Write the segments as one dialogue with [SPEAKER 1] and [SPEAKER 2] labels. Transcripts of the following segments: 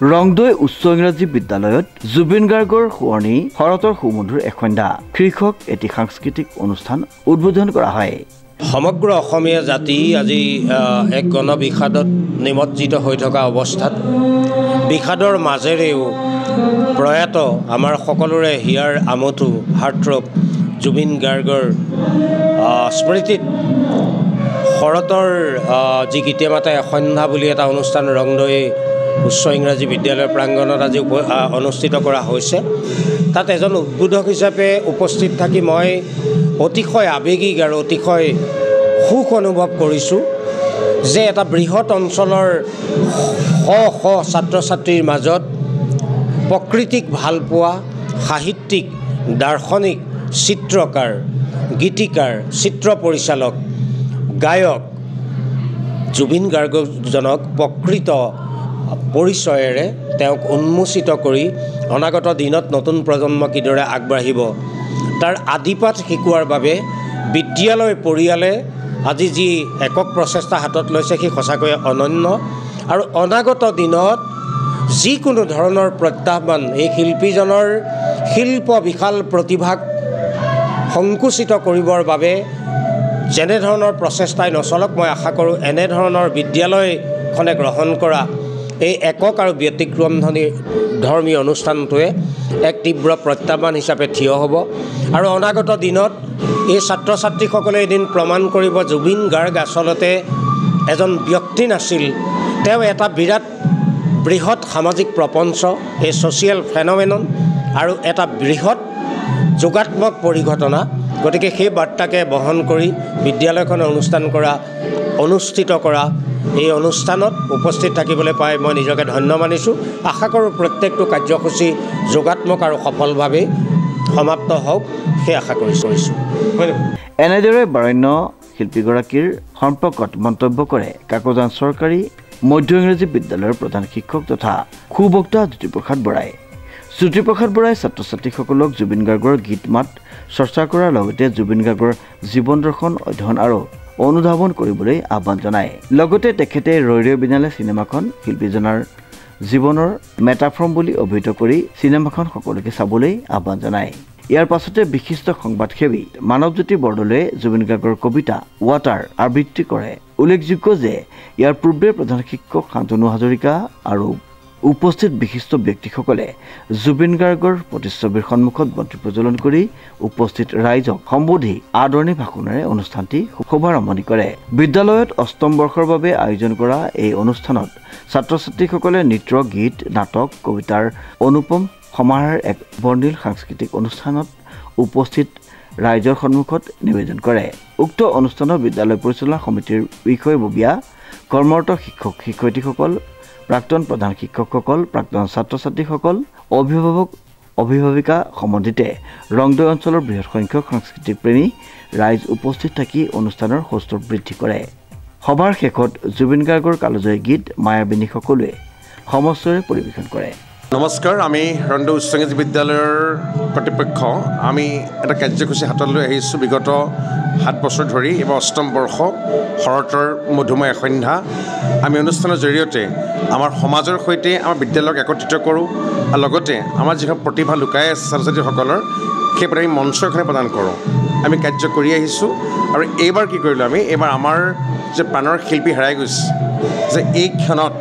[SPEAKER 1] ৰংদৈ উচ্চ ইংৰাজী বিদ্যালয়ত জুবিন গাৰ্গৰ শুৱনি শৰতৰ সুমধুৰ এসন্ধ্যা শীৰ্ষক এটি সাংস্কৃতিক অনুষ্ঠান উদ্বোধন কৰা হয়।
[SPEAKER 2] সমগ্ৰ অসমীয়া জাতি আজি এক গণবিষাদত নিমজ্জিত হৈ থকা অৱস্থাত বিষাদৰ মাজেৰেও প্ৰয়াত আমাৰ সকলোৰে হিয়াৰ আমঠু হাৰ্টথ্ৰব জুবিন গাৰ্গৰ স্মৃতিত শৰতৰ যি গীতে মাতে এসন্ধ্যা বুলি এটা অনুষ্ঠান ৰংদৈ উচ্চ ইংৰাজী বিদ্যালয়ৰ প্ৰাংগণত আজি অনুষ্ঠিত কৰা হৈছে। তাত এজন উদ্বোধক হিচাপে উপস্থিত থাকি মই অতিশয় আৱেগিক আৰু অতিশয় সুখ অনুভৱ কৰিছোঁ যে এটা বৃহৎ অঞ্চলৰ শ শ ছাত্ৰ ছাত্ৰীৰ মাজত প্ৰকৃতিক ভাল পোৱা সাহিত্যিক দাৰ্শনিক চিত্ৰকাৰ গীতিকাৰ চিত্ৰ পৰিচালক গায়ক জুবিন গাৰ্গজনক প্ৰকৃত পৰিচয়েৰে তেওঁক উন্মোচিত কৰি অনাগত দিনত নতুন প্ৰজন্ম কিদৰে আগবাঢ়িব তাৰ আদিপাঠ শিকোৱাৰ বাবে বিদ্যালয় পৰিয়ালে আজি যি একক প্ৰচেষ্টা হাতত লৈছে সি সঁচাকৈ অনন্য আৰু অনাগত দিনত যিকোনো ধৰণৰ প্ৰত্যাহ্বান এই শিল্পীজনৰ শিল্প বিশাল প্ৰতিভাক সংকুচিত কৰিবৰ বাবে যেনেধৰণৰ প্ৰচেষ্টাই নচলক মই আশা কৰোঁ এনেধৰণৰ বিদ্যালয়খনে গ্ৰহণ কৰা এই একক আৰু ব্যতিক্ৰম ধৰ্মী অনুষ্ঠানটোৱে এক তীব্ৰ প্ৰত্যাহ্বান হিচাপে থিয় হ'ব আৰু অনাগত দিনত এই ছাত্ৰ ছাত্ৰীসকলে এদিন প্ৰমাণ কৰিব জুবিন গাৰ্গ আচলতে এজন ব্যক্তি নাছিল, তেওঁ এটা বৃহৎ সামাজিক প্ৰপঞ্চ এই ছ'চিয়েল ফেন'মেনন আৰু এটা বৃহৎ যোগাত্মক পৰিঘটনা। গতিকে সেই বাৰ্তাকে বহন কৰি বিদ্যালয়খনে অনুষ্ঠিত কৰা এই অনুষ্ঠানত উপস্থিত থাকিবলৈ পাই মই নিজকে ধন্য মানিছোঁ। আশা কৰোঁ প্ৰত্যেকটো কাৰ্যসূচী যোগাত্মক আৰু সফলভাৱে সমাপ্ত হওক সেই আশা কৰিছোঁ।
[SPEAKER 1] এনেদৰে বৰেণ্য শিল্পীগৰাকীৰ সম্পৰ্কত মন্তব্য কৰে কাকজান চৰকাৰী মধ্য ইংৰাজী বিদ্যালয়ৰ প্ৰধান শিক্ষক তথা সুবক্তা জ্যোতিপ্ৰসাদ বৰাই। জ্যোতিপ্ৰসাদ বৰাই ছাত্ৰ ছাত্ৰীসকলক জুবিন গাৰ্গৰ গীত মাত চৰ্চা কৰাৰ লগতে জুবিন গাৰ্গৰ জীৱন দৰ্শন অধ্যয়ন আৰু অনুধাৱন কৰিবলৈ আহ্বান জনায়। লগতে তেখেতে ৰৈ ৰৈ বিনালে চিনেমাখন শিল্পীজনৰ জীৱনৰ মেটাফৰ্ম বুলি অভিহিত কৰি চিনেমাখন সকলোকে চাবলৈ আহ্বান জনায়। ইয়াৰ পাছতে বিশিষ্ট সংবাদসেৱী মানৱজ্যোতি বৰদলৈয়ে জুবিন গাৰ্গৰ কবিতা ৱাটাৰ আবৃত্তি কৰে। উল্লেখযোগ্য যে ইয়াৰ পূৰ্বে প্ৰধান শিক্ষক শান্তনু হাজৰিকা আৰু উপস্থিত বিশিষ্ট ব্যক্তিসকলে জুবিন গাৰ্গৰ প্ৰতিচ্ছবিৰ সন্মুখত বন্তি প্ৰজ্বলন কৰি উপস্থিত ৰাইজক সম্বোধি আদৰণি ভাষণেৰে অনুষ্ঠানটি শুভাৰম্ভণি কৰে। বিদ্যালয়ত অষ্টম বৰ্ষৰ বাবে আয়োজন কৰা এই অনুষ্ঠানত ছাত্ৰ ছাত্ৰীসকলে নৃত্য গীত নাটক কবিতাৰ অনুপম সমাহাৰ এক বৰ্ণিল সাংস্কৃতিক অনুষ্ঠানত উপস্থিত ৰাইজৰ সন্মুখত নিবেদন কৰে। উক্ত অনুষ্ঠানত বিদ্যালয় পৰিচালনা সমিতিৰ বিষয়ববীয়া কৰ্মৰত শিক্ষক শিক্ষয়িত্ৰীসকল প্ৰাক্তন প্ৰধান শিক্ষকসকল প্ৰাক্তন ছাত্ৰ ছাত্ৰীসকল অভিভাৱক অভিভাৱিকা সম্বন্ধিতে ৰংদৈ অঞ্চলৰ বৃহৎ সংখ্যক সাংস্কৃতিক প্ৰেমী ৰাইজ উপস্থিত থাকি অনুষ্ঠানৰ সৌষ্ঠৱ বৃদ্ধি কৰে। সভাৰ শেষত জুবিন গাৰ্গৰ কালজয়ী গীত মায়াবিনী সকলোৱে সমস্বৰে পৰিৱেশন কৰে।
[SPEAKER 3] নমস্কাৰ, আমি ৰংদৈ উচ্চ ইংৰাজী বিদ্যালয়ৰ কৰ্তৃপক্ষ আমি এটা কাৰ্যসূচী হাতত লৈ আহিছোঁ। বিগত 7 বছৰ ধৰি এইবাৰ অষ্টম বৰ্ষ শৰতৰ মধুময় এসন্ধ্যা আমি অনুষ্ঠানৰ জৰিয়তে আমাৰ সমাজৰ সৈতে আমাৰ বিদ্যালয়ক একত্ৰিত কৰোঁ আৰু লগতে আমাৰ যিখন প্ৰতিভা লুকাই আছে ছাত্ৰ ছাত্ৰীসকলৰ সেই আমি মঞ্চ এখনে প্ৰদান কৰোঁ। আমি কাৰ্য কৰি আহিছোঁ আৰু এইবাৰ কি কৰিলোঁ এইবাৰ আমাৰ যে প্ৰাণৰ শিল্পী হেৰাই গৈছে যে এই ক্ষণত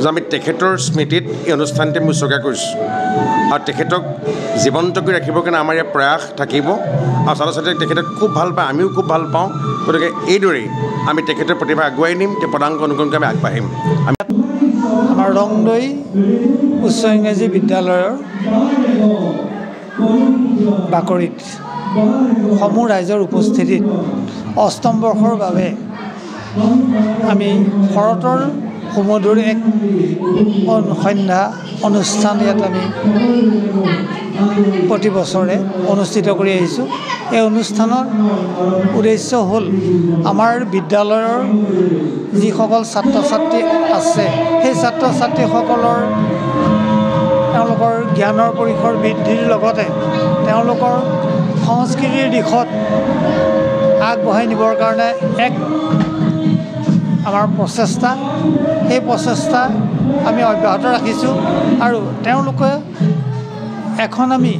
[SPEAKER 3] যে আমি তেখেতৰ স্মৃতিত এই অনুষ্ঠানটি আমি উৎসৰ্গা কৰিছোঁ আৰু তেখেতক জীৱন্ত কৰি ৰাখিবৰ কাৰণে আমাৰ ইয়াৰ প্ৰয়াস থাকিব আৰু ছাত্ৰ ছাত্ৰীক তেখেতক খুব ভাল পায়, আমিও খুব ভাল পাওঁ। গতিকে এইদৰেই আমি তেখেতৰ প্ৰতিভা আগুৱাই নিম, তেওঁ পদাংক অনুক্ৰমকৈ আমি আগবাঢ়িম।
[SPEAKER 4] আমাৰ ৰংদৈ উচ্চ ইংৰাজী বিদ্যালয়ৰ বাকৰিত সমূহ ৰাইজৰ উপস্থিতিত অষ্টম বৰ্ষৰ বাবে আমি শৰতৰ সুমধুৰ এক সন্ধ্যা অনুষ্ঠান ইয়াত আমি প্ৰতি বছৰে অনুষ্ঠিত কৰি আহিছোঁ। এই অনুষ্ঠানৰ উদ্দেশ্য হ'ল আমাৰ বিদ্যালয়ৰ যিসকল ছাত্ৰ ছাত্ৰী আছে সেই ছাত্ৰ ছাত্ৰীসকলৰ তেওঁলোকৰ জ্ঞানৰ পৰিসৰ বৃদ্ধিৰ লগতে তেওঁলোকৰ সংস্কৃতিৰ দিশত আগবঢ়াই নিবৰ কাৰণে এক আমাৰ প্ৰচেষ্টা সেই প্ৰচেষ্টা আমি অব্যাহত ৰাখিছোঁ আৰু তেওঁলোকে এখন আমি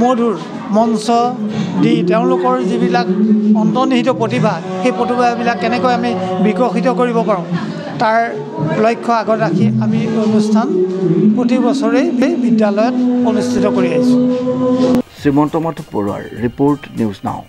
[SPEAKER 4] মধুৰ মঞ্চ দি তেওঁলোকৰ যিবিলাক অন্তৰ্নিহিত প্ৰতিভা সেই প্ৰতিভাবিলাক কেনেকৈ আমি বিকশিত কৰিব পাৰোঁ তাৰ লক্ষ্য আগত ৰাখি আমি অনুষ্ঠান প্ৰতি বছৰেই এই বিদ্যালয়ত অনুষ্ঠিত কৰি আহিছোঁ।
[SPEAKER 1] শ্ৰীমন্ত মাধৱ বৰুৱাৰ ৰিপৰ্ট নিউজ নাও।